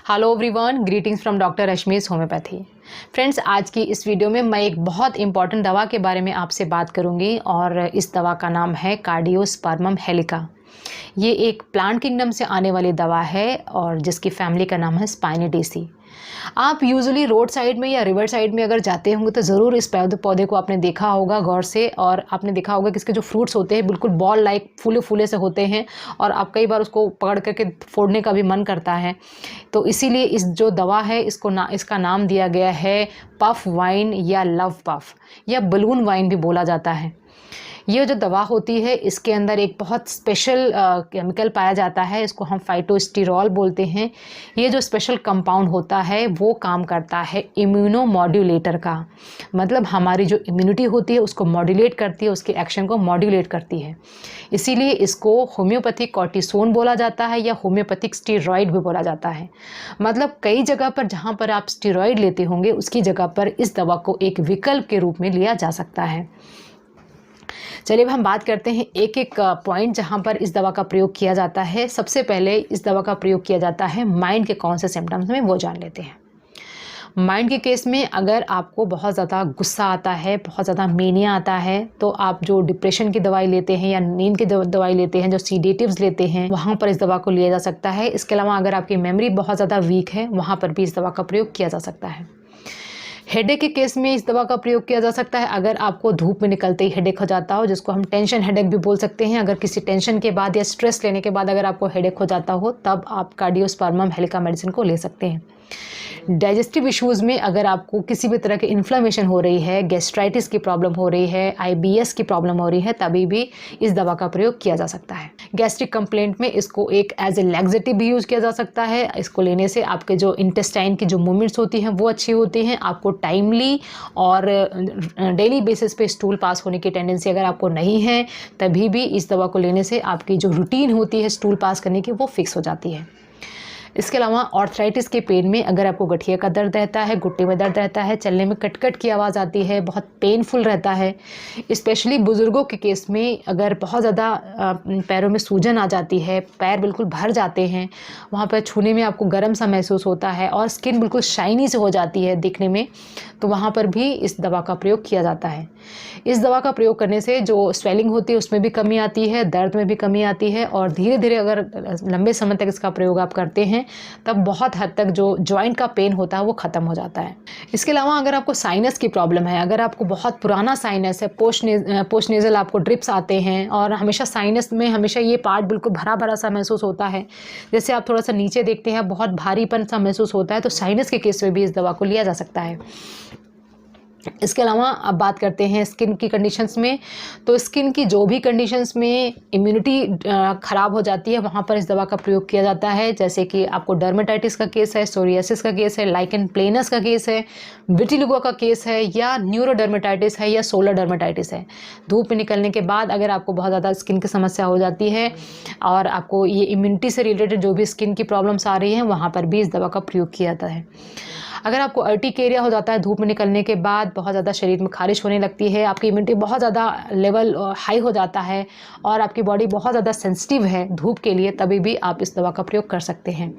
Hello everyone, greetings from doctor Rashmi's homeopathy. Friends, आज की इस वीडियो में मैं एक बहुत इंपॉर्टेंट दवा के बारे में आपसे बात करूंगी और इस दवा का नाम है कार्डियोस्पर्मम हेलिका। ये एक प्लांट किंगडम से आने वाली दवा है और जिसकी फैमिली का नाम है स्पाइनिडेसी। आप यूजुअली रोड साइड में या रिवर साइड में अगर जाते होंगे तो ज़रूर इस पौधे को आपने देखा होगा गौर से, और आपने देखा होगा कि इसके जो फ्रूट्स होते हैं बिल्कुल बॉल लाइक फूले फूले से होते हैं और आप कई बार उसको पकड़ करके फोड़ने का भी मन करता है। तो इसीलिए इस जो दवा है इसका नाम दिया गया है पफ वाइन या लव पफ या बलून वाइन भी बोला जाता है। ये जो दवा होती है इसके अंदर एक बहुत स्पेशल केमिकल पाया जाता है, इसको हम फाइटोस्टेरॉल बोलते हैं। ये जो स्पेशल कंपाउंड होता है वो काम करता है इम्यूनो मॉड्यूलेटर का, मतलब हमारी जो इम्यूनिटी होती है उसको मॉड्यूलेट करती है, उसके एक्शन को मॉड्यूलेट करती है। इसीलिए इसको होम्योपैथिक कॉर्टिसोन बोला जाता है या होम्योपैथिक स्टेरॉइड भी बोला जाता है। मतलब कई जगह पर जहाँ पर आप स्टेरॉइड लेते होंगे उसकी जगह पर इस दवा को एक विकल्प के रूप में लिया जा सकता है। चलिए अब हम बात करते हैं एक एक पॉइंट जहाँ पर इस दवा का प्रयोग किया जाता है। सबसे पहले इस दवा का प्रयोग किया जाता है माइंड के कौन से सिम्टम्स में, वो जान लेते हैं। माइंड के केस में अगर आपको बहुत ज़्यादा गुस्सा आता है, बहुत ज़्यादा मेनिया आता है, तो आप जो डिप्रेशन की दवाई लेते हैं या नींद की दवाई लेते हैं, जो सीडेटिव्स लेते हैं, वहाँ पर इस दवा को लिया जा सकता है। इसके अलावा अगर आपकी मेमोरी बहुत ज़्यादा वीक है वहाँ पर भी इस दवा का प्रयोग किया जा सकता है। हेडेक के केस में इस दवा का प्रयोग किया जा सकता है अगर आपको धूप में निकलते ही हेडेक हो जाता हो, जिसको हम टेंशन हेडेक भी बोल सकते हैं। अगर किसी टेंशन के बाद या स्ट्रेस लेने के बाद अगर आपको हेडेक हो जाता हो तब आप कार्डियोस्पर्मम हेलिका मेडिसिन को ले सकते हैं। डाइजेस्टिव इश्यूज़ में अगर आपको किसी भी तरह की इन्फ्लेमेशन हो रही है, गैस्ट्राइटिस की प्रॉब्लम हो रही है, आईबीएस की प्रॉब्लम हो रही है, तभी भी इस दवा का प्रयोग किया जा सकता है। गैस्ट्रिक कंप्लेंट में इसको एक एज ए लैक्सेटिव भी यूज़ किया जा सकता है। इसको लेने से आपके जो इंटेस्टाइन की जो मूवमेंट्स होती हैं वो अच्छी होती हैं। आपको टाइमली और डेली बेसिस पे स्टूल पास होने की टेंडेंसी अगर आपको नहीं है तभी भी इस दवा को लेने से आपकी जो रूटीन होती है स्टूल पास करने की वो फिक्स हो जाती है। इसके अलावा ऑर्थराइटिस के पेन में अगर आपको गठिया का दर्द रहता है, घुटने में दर्द रहता है, चलने में कट-कट की आवाज़ आती है, बहुत पेनफुल रहता है, स्पेशली बुज़ुर्गों के केस में अगर बहुत ज़्यादा पैरों में सूजन आ जाती है, पैर बिल्कुल भर जाते हैं, वहाँ पर छूने में आपको गर्म सा महसूस होता है और स्किन बिल्कुल शाइनी से हो जाती है दिखने में, तो वहाँ पर भी इस दवा का प्रयोग किया जाता है। इस दवा का प्रयोग करने से जो स्वेलिंग होती है उसमें भी कमी आती है, दर्द में भी कमी आती है और धीरे धीरे अगर लंबे समय तक इसका प्रयोग आप करते हैं तब बहुत हद तक जो जॉइंट का पेन होता है वो ख़त्म हो जाता है। इसके अलावा अगर आपको साइनस की प्रॉब्लम है, अगर आपको बहुत पुराना साइनस है, पोस्ट नेज़ल आपको ड्रिप्स आते हैं और हमेशा साइनस में हमेशा ये पार्ट बिल्कुल भरा भरा सा महसूस होता है, जैसे आप थोड़ा सा नीचे देखते हैं बहुत भारीपन सा महसूस होता है, तो साइनस के केस में भी इस दवा को लिया जा सकता है। इसके अलावा अब बात करते हैं स्किन की कंडीशंस में। तो स्किन की जो भी कंडीशंस में इम्यूनिटी ख़राब हो जाती है वहाँ पर इस दवा का प्रयोग किया जाता है। जैसे कि आपको डर्मेटाइटिस का केस है, सोरियासिस का केस है, लाइकन प्लेनस का केस है, विटिलिगो का केस है या न्यूरोडर्मेटाइटिस है या सोलर डर्मेटाइटिस है। धूप में निकलने के बाद अगर आपको बहुत ज़्यादा स्किन की समस्या हो जाती है और आपको ये इम्यूनिटी से रिलेटेड जो भी स्किन की प्रॉब्लम्स आ रही हैं वहाँ पर भी इस दवा का प्रयोग किया जाता है। अगर आपको अर्टिकेरिया हो जाता है धूप में निकलने के बाद, बहुत ज़्यादा शरीर में खारिश होने लगती है, आपकी इम्यूनिटी बहुत ज़्यादा लेवल हाई हो जाता है और आपकी बॉडी बहुत ज़्यादा सेंसिटिव है धूप के लिए, तभी भी आप इस दवा का प्रयोग कर सकते हैं।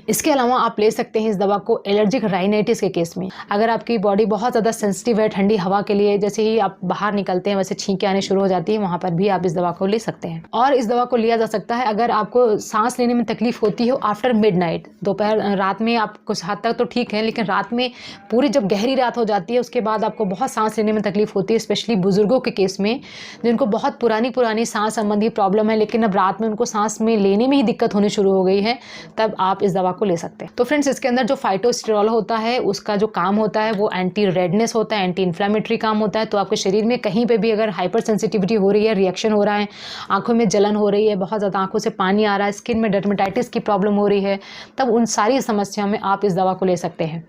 इसके अलावा आप ले सकते हैं इस दवा को एलर्जिक राइनाइटिस के केस में। अगर आपकी बॉडी बहुत ज़्यादा सेंसिटिव है ठंडी हवा के लिए, जैसे ही आप बाहर निकलते हैं वैसे छींकें आने शुरू हो जाती है, वहाँ पर भी आप इस दवा को ले सकते हैं। और इस दवा को लिया जा सकता है अगर आपको सांस लेने में तकलीफ होती हो आफ्टर मिडनाइट, दोपहर रात में आप कुछ हद तक तो ठीक है, लेकिन रात में पूरी जब गहरी रात हो जाती है उसके बाद आपको बहुत सांस लेने में तकलीफ होती है, स्पेशली बुजुर्गों के केस में जिनको बहुत पुरानी सांस संबंधी प्रॉब्लम है, लेकिन अब रात में उनको सांस में लेने में ही दिक्कत होनी शुरू हो गई है, तब आप इस दवा को ले सकते हैं। तो फ्रेंड्स, इसके अंदर जो फाइटोस्टेरॉल होता है उसका जो काम होता है वो एंटी रेडनेस होता है, एंटी इन्फ्लेमेटरी काम होता है। तो आपके शरीर में कहीं पे भी अगर हाइपर सेंसिटिविटी हो रही है, रिएक्शन हो रहा है, आंखों में जलन हो रही है, बहुत ज़्यादा आंखों से पानी आ रहा है, स्किन में डर्मेटाइटिस की प्रॉब्लम हो रही है, तब उन सारी समस्याओं में आप इस दवा को ले सकते हैं।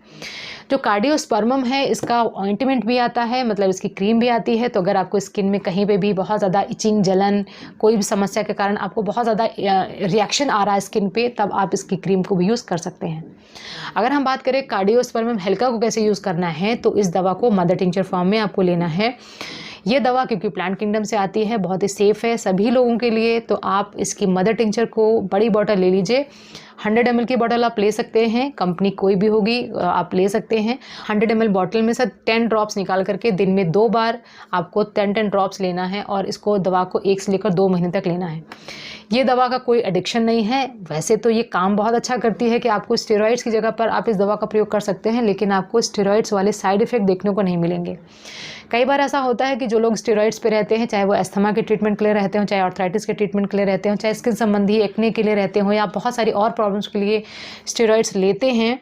जो कार्डियोस्पर्मम है इसका ऑइंटमेंट भी आता है, मतलब इसकी क्रीम भी आती है। तो अगर आपको स्किन में कहीं पे भी बहुत ज़्यादा इचिंग, जलन, कोई भी समस्या के कारण आपको बहुत ज़्यादा रिएक्शन आ रहा है स्किन पे, तब आप इसकी क्रीम को भी यूज़ कर सकते हैं। अगर हम बात करें कार्डियोस्पर्मम हेलिका को कैसे यूज़ करना है, तो इस दवा को मदर टिंचर फॉर्म में आपको लेना है। ये दवा क्योंकि प्लांट किंगडम से आती है, बहुत ही सेफ़ है सभी लोगों के लिए, तो आप इसकी मदर टिंचर को बड़ी बॉटल ले लीजिए। 100 ml की बॉटल आप ले सकते हैं, कंपनी कोई भी होगी आप ले सकते हैं। 100 ml बॉटल में से 10 ड्रॉप्स निकाल करके दिन में 2 बार आपको 10-10 ड्रॉप्स लेना है और इसको दवा को 1 से लेकर 2 महीने तक लेना है। ये दवा का कोई एडिक्शन नहीं है। वैसे तो ये काम बहुत अच्छा करती है कि आपको स्टेरॉइड्स की जगह पर आप इस दवा का प्रयोग कर सकते हैं, लेकिन आपको स्टेरॉइड्स वाले साइड इफ़ेक्ट देखने को नहीं मिलेंगे। कई बार ऐसा होता है कि जो लोग स्टेरॉइड्स पे रहते हैं, चाहे वो अस्थमा के ट्रीटमेंट के लिए रहते हो, चाहे आर्थराइटिस के ट्रीटमेंट के लिए रहते हो, चाहे स्किन संबंधी एक्ने के लिए रहते हो, या बहुत सारी और प्रॉब्लम्स के लिए स्टेरॉइड्स लेते हैं,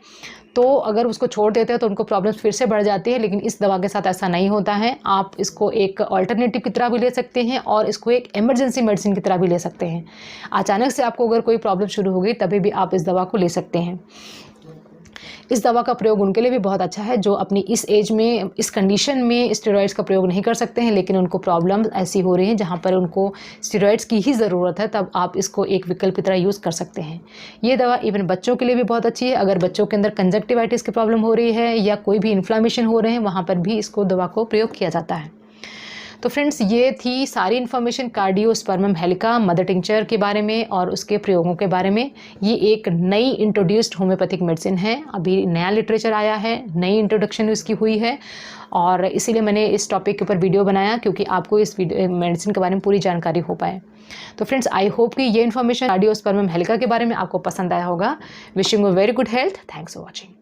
तो अगर उसको छोड़ देते हैं तो उनको प्रॉब्लम्स फिर से बढ़ जाती है। लेकिन इस दवा के साथ ऐसा नहीं होता है। आप इसको एक अल्टरनेटिव की तरह भी ले सकते हैं और इसको एक इमरजेंसी मेडिसिन की तरह भी ले सकते हैं। अचानक से आपको अगर कोई प्रॉब्लम शुरू हो गई तभी भी आप इस दवा को ले सकते हैं। इस दवा का प्रयोग उनके लिए भी बहुत अच्छा है जो अपनी इस एज में, इस कंडीशन में स्टेरॉइड्स का प्रयोग नहीं कर सकते हैं, लेकिन उनको प्रॉब्लम ऐसी हो रही है जहाँ पर उनको स्टेरॉइड्स की ही ज़रूरत है, तब आप इसको एक विकल्प की तरह यूज़ कर सकते हैं। ये दवा इवन बच्चों के लिए भी बहुत अच्छी है। अगर बच्चों के अंदर कंजक्टिवाइटिस की प्रॉब्लम हो रही है या कोई भी इन्फ्लामेशन हो रहे हैं, वहाँ पर भी इसको दवा को प्रयोग किया जाता है। तो फ्रेंड्स, ये थी सारी इन्फॉर्मेशन कार्डियोस्पर्मम हेलिका मदर टिंचर के बारे में और उसके प्रयोगों के बारे में। ये एक नई इंट्रोड्यूस्ड होम्योपैथिक मेडिसिन है, अभी नया लिटरेचर आया है, नई इंट्रोडक्शन इसकी हुई है और इसीलिए मैंने इस टॉपिक के ऊपर वीडियो बनाया क्योंकि आपको इस मेडिसिन के बारे में पूरी जानकारी हो पाए। तो फ्रेंड्स, आई होप कि ये इन्फॉर्मेशन कार्डियोस्पर्मम हेलिका के बारे में आपको पसंद आया होगा। Wishing you very good health. Thanks for watching.